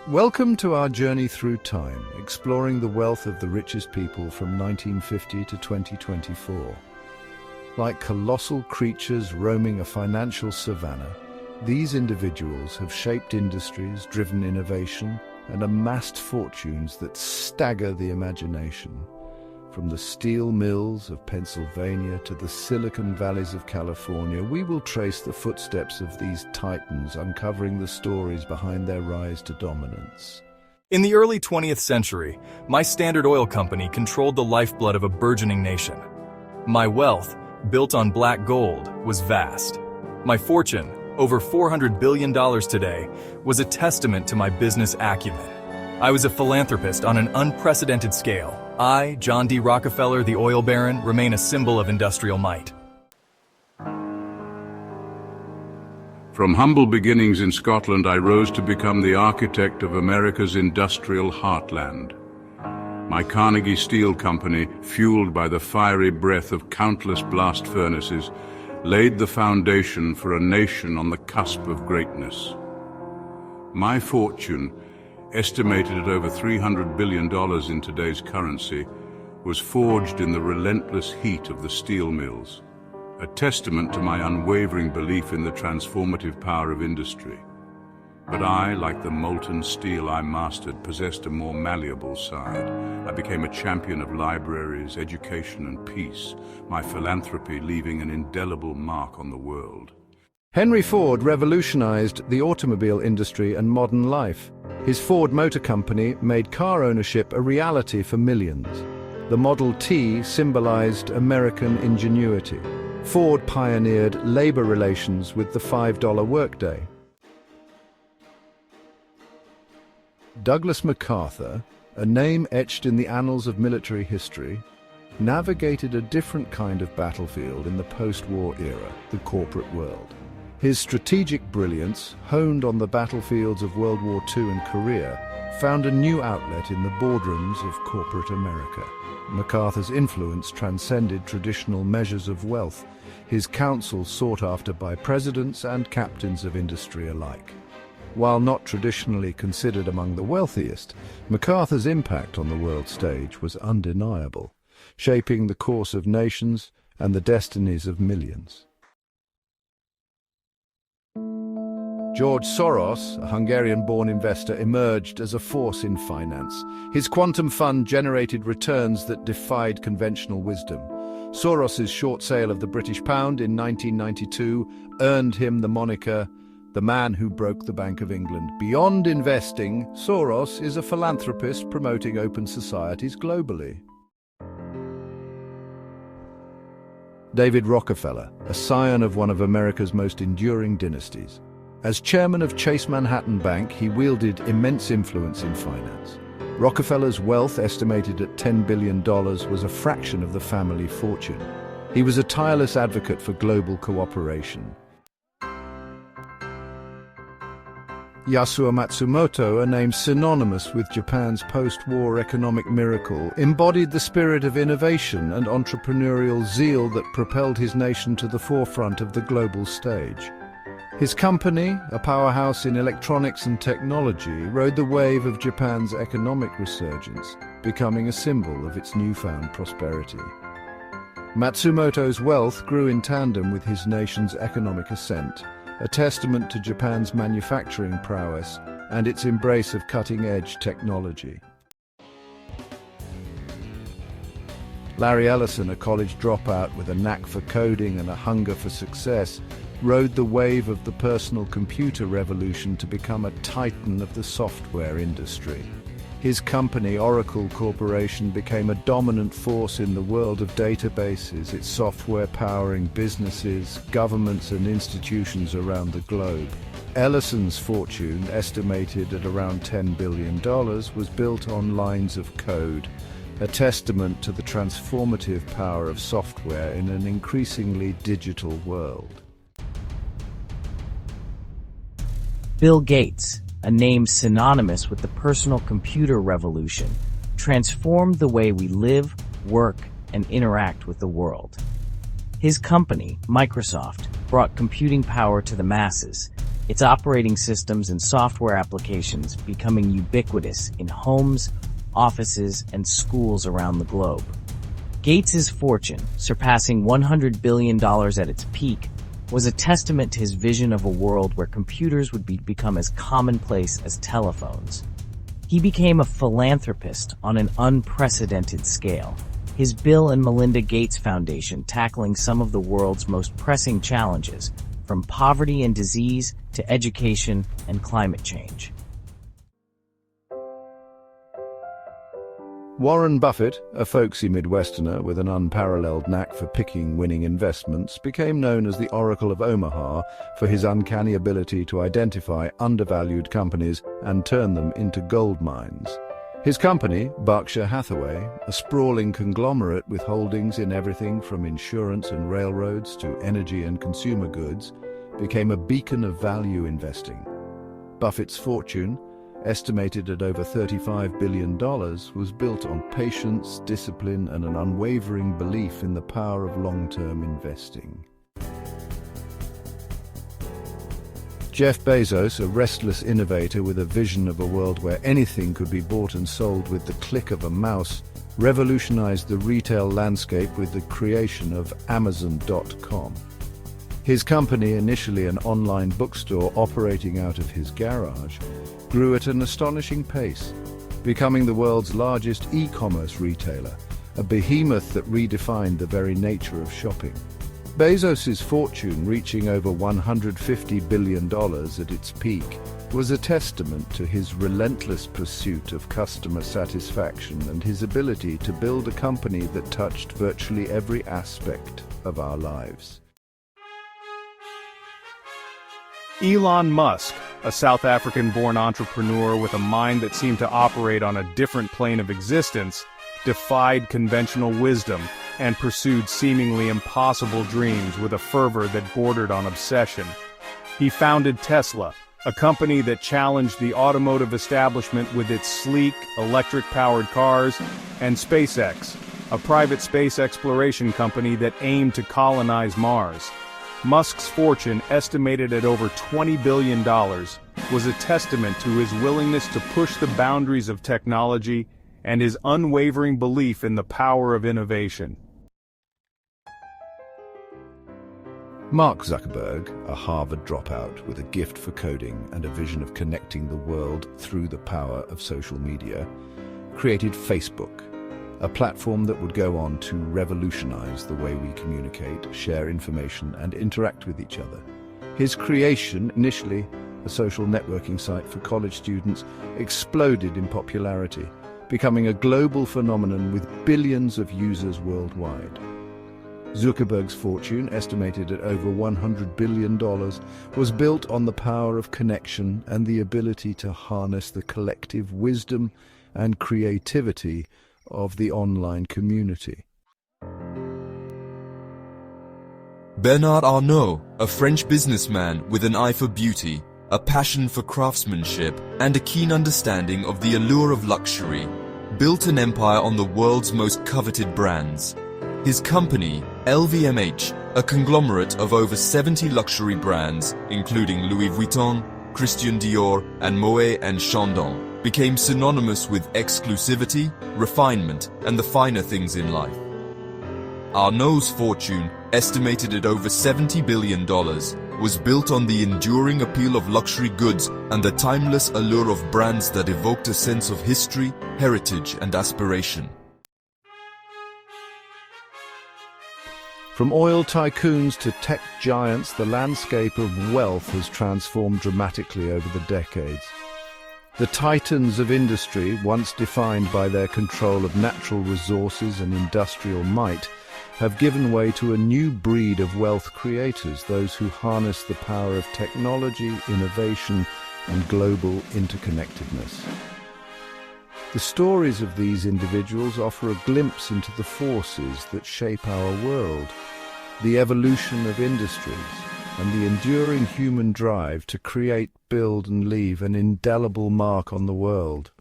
Welcome to our journey through time, exploring the wealth of the richest people from 1950 to 2024. Like colossal creatures roaming a financial savanna, these individuals have shaped industries, driven innovation, and amassed fortunes that stagger the imagination. From the steel mills of Pennsylvania to the Silicon Valleys of California, we will trace the footsteps of these titans, uncovering the stories behind their rise to dominance. In the early 20th century, my Standard Oil company controlled the lifeblood of a burgeoning nation. My wealth, built on black gold, was vast. My fortune, over $400 billion today, was a testament to my business acumen. I was a philanthropist on an unprecedented scale. I, John D. Rockefeller, the oil baron, remain a symbol of industrial might. From humble beginnings in Scotland, I rose to become the architect of America's industrial heartland. My Carnegie Steel Company, fueled by the fiery breath of countless blast furnaces, laid the foundation for a nation on the cusp of greatness. My fortune, estimated at over $300 billion in today's currency, was forged in the relentless heat of the steel mills, a testament to my unwavering belief in the transformative power of industry. But I, like the molten steel I mastered, possessed a more malleable side. I became a champion of libraries, education, and peace, my philanthropy leaving an indelible mark on the world. Henry Ford revolutionized the automobile industry and modern life. His Ford Motor Company made car ownership a reality for millions. The Model T symbolized American ingenuity. Ford pioneered labor relations with the $5 workday. Douglas MacArthur, a name etched in the annals of military history, navigated a different kind of battlefield in the post-war era, the corporate world. His strategic brilliance, honed on the battlefields of World War II and Korea, found a new outlet in the boardrooms of corporate America. MacArthur's influence transcended traditional measures of wealth, his counsel sought after by presidents and captains of industry alike. While not traditionally considered among the wealthiest, MacArthur's impact on the world stage was undeniable, shaping the course of nations and the destinies of millions. George Soros, a Hungarian-born investor, emerged as a force in finance. His quantum fund generated returns that defied conventional wisdom. Soros's short sale of the British pound in 1992 earned him the moniker, the man who broke the Bank of England. Beyond investing, Soros is a philanthropist promoting open societies globally. David Rockefeller, a scion of one of America's most enduring dynasties. As chairman of Chase Manhattan Bank, he wielded immense influence in finance. Rockefeller's wealth, estimated at $10 billion, was a fraction of the family fortune. He was a tireless advocate for global cooperation. Yasuo Matsumoto, a name synonymous with Japan's post-war economic miracle, embodied the spirit of innovation and entrepreneurial zeal that propelled his nation to the forefront of the global stage. His company, a powerhouse in electronics and technology, rode the wave of Japan's economic resurgence, becoming a symbol of its newfound prosperity. Matsumoto's wealth grew in tandem with his nation's economic ascent, a testament to Japan's manufacturing prowess and its embrace of cutting-edge technology. Larry Ellison, a college dropout with a knack for coding and a hunger for success, rode the wave of the personal computer revolution to become a titan of the software industry. His company, Oracle Corporation, became a dominant force in the world of databases, its software powering businesses, governments, and institutions around the globe. Ellison's fortune, estimated at around $10 billion, was built on lines of code, a testament to the transformative power of software in an increasingly digital world. Bill Gates, a name synonymous with the personal computer revolution, transformed the way we live, work, and interact with the world. His company, Microsoft, brought computing power to the masses, its operating systems and software applications becoming ubiquitous in homes, offices, and schools around the globe. Gates's fortune, surpassing $100 billion at its peak, was a testament to his vision of a world where computers would become as commonplace as telephones. He became a philanthropist on an unprecedented scale, his Bill and Melinda Gates Foundation tackling some of the world's most pressing challenges, from poverty and disease to education and climate change. Warren Buffett, a folksy Midwesterner with an unparalleled knack for picking winning investments, became known as the Oracle of Omaha for his uncanny ability to identify undervalued companies and turn them into gold mines. His company, Berkshire Hathaway, a sprawling conglomerate with holdings in everything from insurance and railroads to energy and consumer goods, became a beacon of value investing. Buffett's fortune, estimated at over $35 billion, was built on patience, discipline, and an unwavering belief in the power of long-term investing. Jeff Bezos, a restless innovator with a vision of a world where anything could be bought and sold with the click of a mouse, revolutionized the retail landscape with the creation of Amazon.com. His company, initially an online bookstore operating out of his garage, grew at an astonishing pace, becoming the world's largest e-commerce retailer, a behemoth that redefined the very nature of shopping. Bezos's fortune, reaching over $150 billion at its peak, was a testament to his relentless pursuit of customer satisfaction and his ability to build a company that touched virtually every aspect of our lives. Elon Musk, a South African-born entrepreneur with a mind that seemed to operate on a different plane of existence, defied conventional wisdom and pursued seemingly impossible dreams with a fervor that bordered on obsession. He founded Tesla, a company that challenged the automotive establishment with its sleek, electric-powered cars, and SpaceX, a private space exploration company that aimed to colonize Mars. Musk's fortune, estimated at over $20 billion, was a testament to his willingness to push the boundaries of technology and his unwavering belief in the power of innovation. Mark Zuckerberg, a Harvard dropout with a gift for coding and a vision of connecting the world through the power of social media, created Facebook, a platform that would go on to revolutionize the way we communicate, share information, and interact with each other. His creation, initially a social networking site for college students, exploded in popularity, becoming a global phenomenon with billions of users worldwide. Zuckerberg's fortune, estimated at over $100 billion, was built on the power of connection and the ability to harness the collective wisdom and creativity of the online community. Bernard Arnault, a French businessman with an eye for beauty, a passion for craftsmanship, and a keen understanding of the allure of luxury, built an empire on the world's most coveted brands. His company, LVMH, a conglomerate of over 70 luxury brands, including Louis Vuitton, Christian Dior, and Moet and Chandon, became synonymous with exclusivity, refinement, and the finer things in life. Arnault's fortune, estimated at over $70 billion, was built on the enduring appeal of luxury goods and the timeless allure of brands that evoked a sense of history, heritage, and aspiration. From oil tycoons to tech giants, the landscape of wealth has transformed dramatically over the decades. The titans of industry, once defined by their control of natural resources and industrial might, have given way to a new breed of wealth creators, those who harness the power of technology, innovation, and global interconnectedness. The stories of these individuals offer a glimpse into the forces that shape our world, the evolution of industries, and the enduring human drive to create, build, and leave an indelible mark on the world.